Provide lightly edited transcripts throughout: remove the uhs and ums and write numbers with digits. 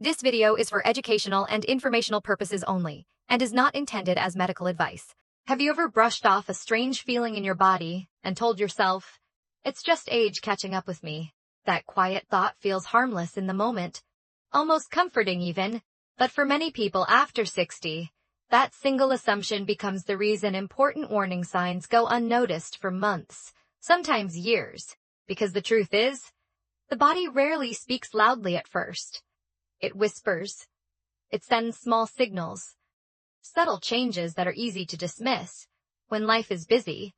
This video is for educational and informational purposes only, and is not intended as medical advice. Have you ever brushed off a strange feeling in your body and told yourself, "It's just age catching up with me"? That quiet thought feels harmless in the moment, almost comforting even, but for many people after 60, that single assumption becomes the reason important warning signs go unnoticed for months, sometimes years, because the truth is, the body rarely speaks loudly at first. It whispers. It sends small signals, subtle changes that are easy to dismiss when life is busy,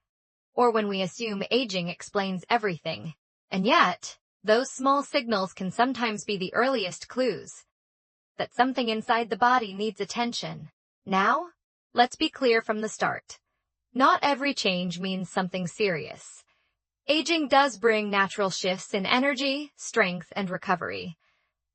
or when we assume aging explains everything. And yet, those small signals can sometimes be the earliest clues that something inside the body needs attention. Now, let's be clear from the start. Not every change means something serious. Aging does bring natural shifts in energy, strength, and recovery.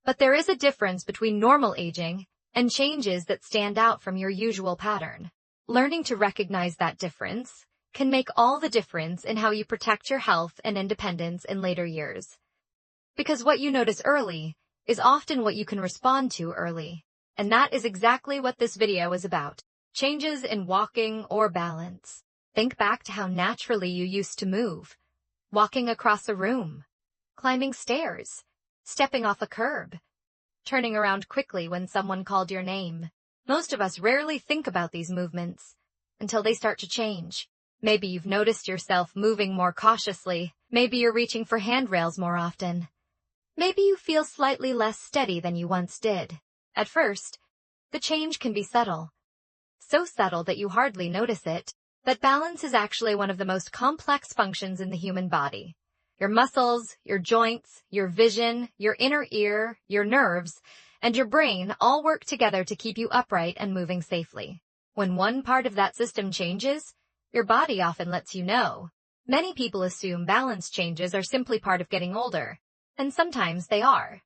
But there is a difference between normal aging and changes that stand out from your usual pattern. Learning to recognize that difference can make all the difference in how you protect your health and independence in later years. Because what you notice early is often what you can respond to early. And that is exactly what this video is about. Changes in walking or balance. Think back to how naturally you used to move. Walking across a room, climbing stairs, stepping off a curb, turning around quickly when someone called your name. Most of us rarely think about these movements until they start to change. Maybe you've noticed yourself moving more cautiously. Maybe you're reaching for handrails more often. Maybe you feel slightly less steady than you once did. At first, the change can be subtle. So subtle that you hardly notice it. But balance is actually one of the most complex functions in the human body. Your muscles, your joints, your vision, your inner ear, your nerves, and your brain all work together to keep you upright and moving safely. When one part of that system changes, your body often lets you know. Many people assume balance changes are simply part of getting older, and sometimes they are.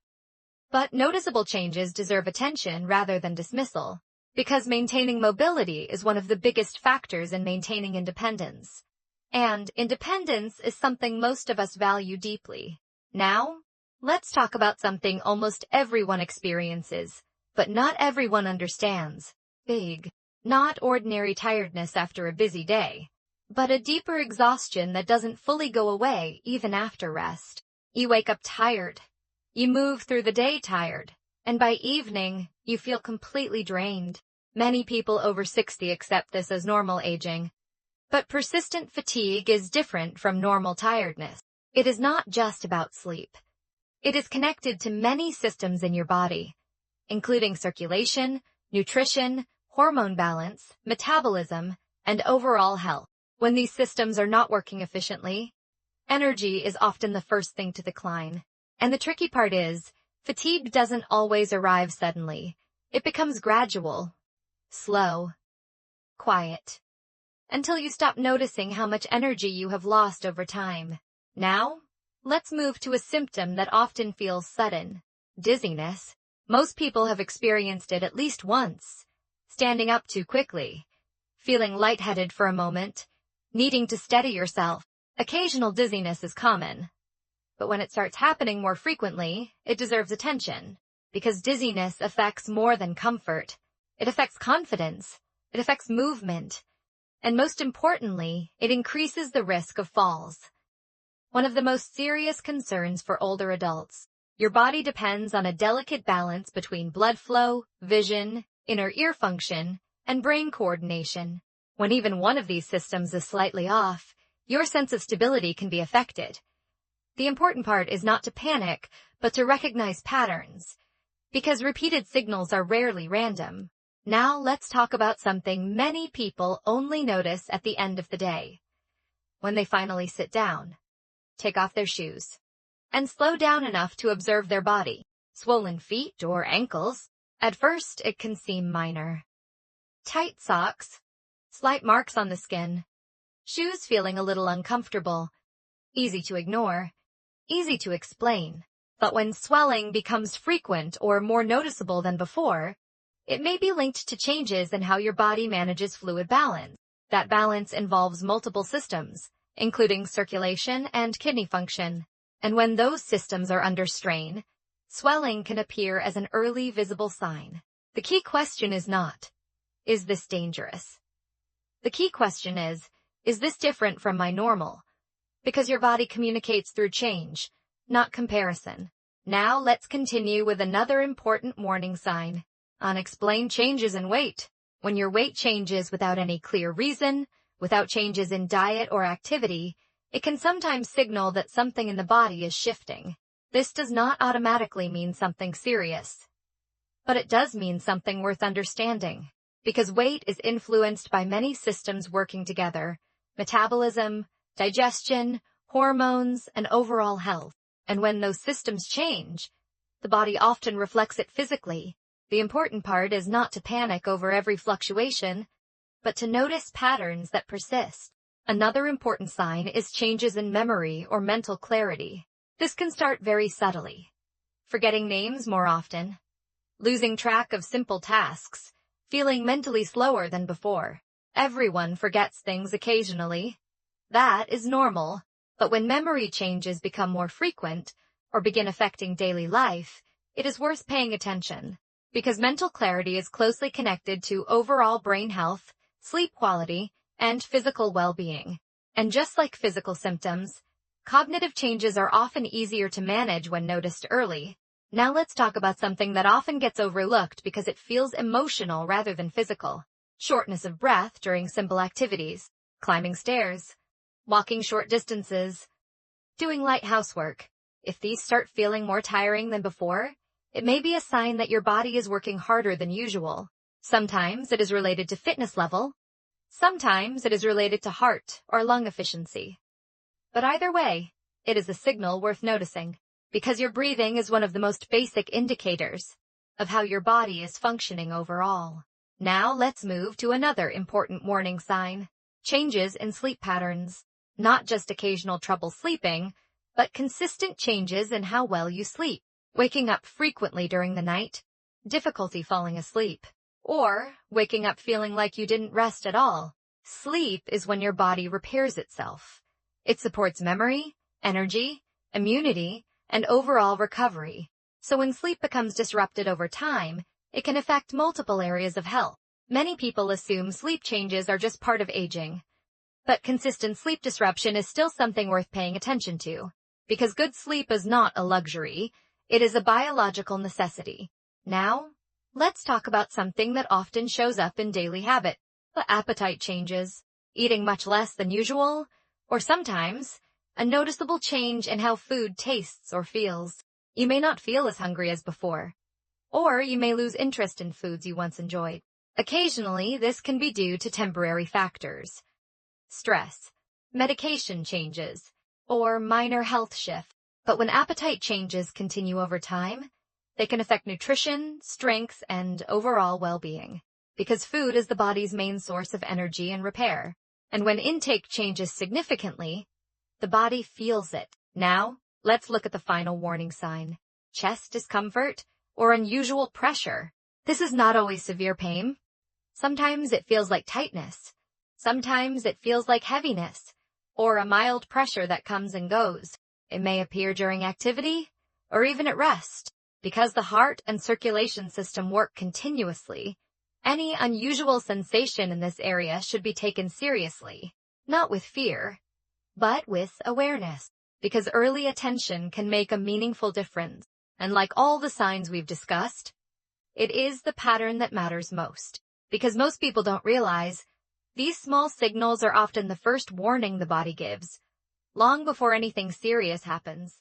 But noticeable changes deserve attention rather than dismissal. Because maintaining mobility is one of the biggest factors in maintaining independence. And independence is something most of us value deeply. Now, let's talk about something almost everyone experiences, but not everyone understands. Big, not ordinary tiredness after a busy day, but a deeper exhaustion that doesn't fully go away even after rest. You wake up tired. You move through the day tired. And by evening, you feel completely drained. Many people over 60 accept this as normal aging. But persistent fatigue is different from normal tiredness. It is not just about sleep. It is connected to many systems in your body, including circulation, nutrition, hormone balance, metabolism, and overall health. When these systems are not working efficiently, energy is often the first thing to decline. And the tricky part is, fatigue doesn't always arrive suddenly. It becomes gradual, slow, quiet, until you stop noticing how much energy you have lost over time. Now, let's move to a symptom that often feels sudden: dizziness. Most people have experienced it at least once. Standing up too quickly, feeling lightheaded for a moment, needing to steady yourself. Occasional dizziness is common. But when it starts happening more frequently, it deserves attention. Because dizziness affects more than comfort. It affects confidence. It affects movement. And most importantly, it increases the risk of falls. One of the most serious concerns for older adults. Your body depends on a delicate balance between blood flow, vision, inner ear function, and brain coordination. When even one of these systems is slightly off, your sense of stability can be affected. The important part is not to panic, but to recognize patterns, because repeated signals are rarely random. Now let's talk about something many people only notice at the end of the day. When they finally sit down, take off their shoes, and slow down enough to observe their body. Swollen feet or ankles. At first, it can seem minor. Tight socks, slight marks on the skin, shoes feeling a little uncomfortable. Easy to ignore. Easy to explain. But when swelling becomes frequent or more noticeable than before, it may be linked to changes in how your body manages fluid balance. That balance involves multiple systems, including circulation and kidney function. And when those systems are under strain, Swelling can appear as an early visible sign. The key question is not, is this dangerous? The key question is this different from my normal? Because your body communicates through change, not comparison. Now let's continue with another important warning sign. Unexplained changes in weight. When your weight changes without any clear reason, without changes in diet or activity, it can sometimes signal that something in the body is shifting. This does not automatically mean something serious, but it does mean something worth understanding, because weight is influenced by many systems working together: metabolism, digestion, hormones, and overall health. And when those systems change, the body often reflects it physically. The important part is not to panic over every fluctuation, but to notice patterns that persist. Another important sign is changes in memory or mental clarity. This can start very subtly. Forgetting names more often, losing track of simple tasks, feeling mentally slower than before. Everyone forgets things occasionally. That is normal. But when memory changes become more frequent or begin affecting daily life, it is worth paying attention, because mental clarity is closely connected to overall brain health, sleep quality, and physical well-being. And just like physical symptoms, cognitive changes are often easier to manage when noticed early. Now let's talk about something that often gets overlooked because it feels emotional rather than physical. Shortness of breath during simple activities, climbing stairs, walking short distances, doing light housework. If these start feeling more tiring than before, it may be a sign that your body is working harder than usual. Sometimes it is related to fitness level. Sometimes it is related to heart or lung efficiency. But either way, it is a signal worth noticing, because your breathing is one of the most basic indicators of how your body is functioning overall. Now let's move to another important warning sign: changes in sleep patterns. Not just occasional trouble sleeping, but consistent changes in how well you sleep. Waking up frequently during the night, difficulty falling asleep, or waking up feeling like you didn't rest at all. Sleep is when your body repairs itself. It supports memory, energy, immunity, and overall recovery. So when sleep becomes disrupted over time, it can affect multiple areas of health. Many people assume sleep changes are just part of aging, but consistent sleep disruption is still something worth paying attention to, because good sleep is not a luxury, it is a biological necessity. Now, let's talk about something that often shows up in daily habit: the appetite changes, eating much less than usual, or sometimes a noticeable change in how food tastes or feels. You may not feel as hungry as before, or you may lose interest in foods you once enjoyed. Occasionally, this can be due to temporary factors: stress, medication changes, or minor health shift. But when appetite changes continue over time, they can affect nutrition, strength, and overall well-being, because food is the body's main source of energy and repair. And when intake changes significantly, the body feels it. Now, let's look at the final warning sign: chest discomfort or unusual pressure. This is not always severe pain. Sometimes it feels like tightness. Sometimes it feels like heaviness, or a mild pressure that comes and goes. It may appear during activity, or even at rest. Because the heart and circulation system work continuously, any unusual sensation in this area should be taken seriously, not with fear, but with awareness, because early attention can make a meaningful difference. And like all the signs we've discussed, it is the pattern that matters most, because most people don't realize these small signals are often the first warning the body gives, long before anything serious happens.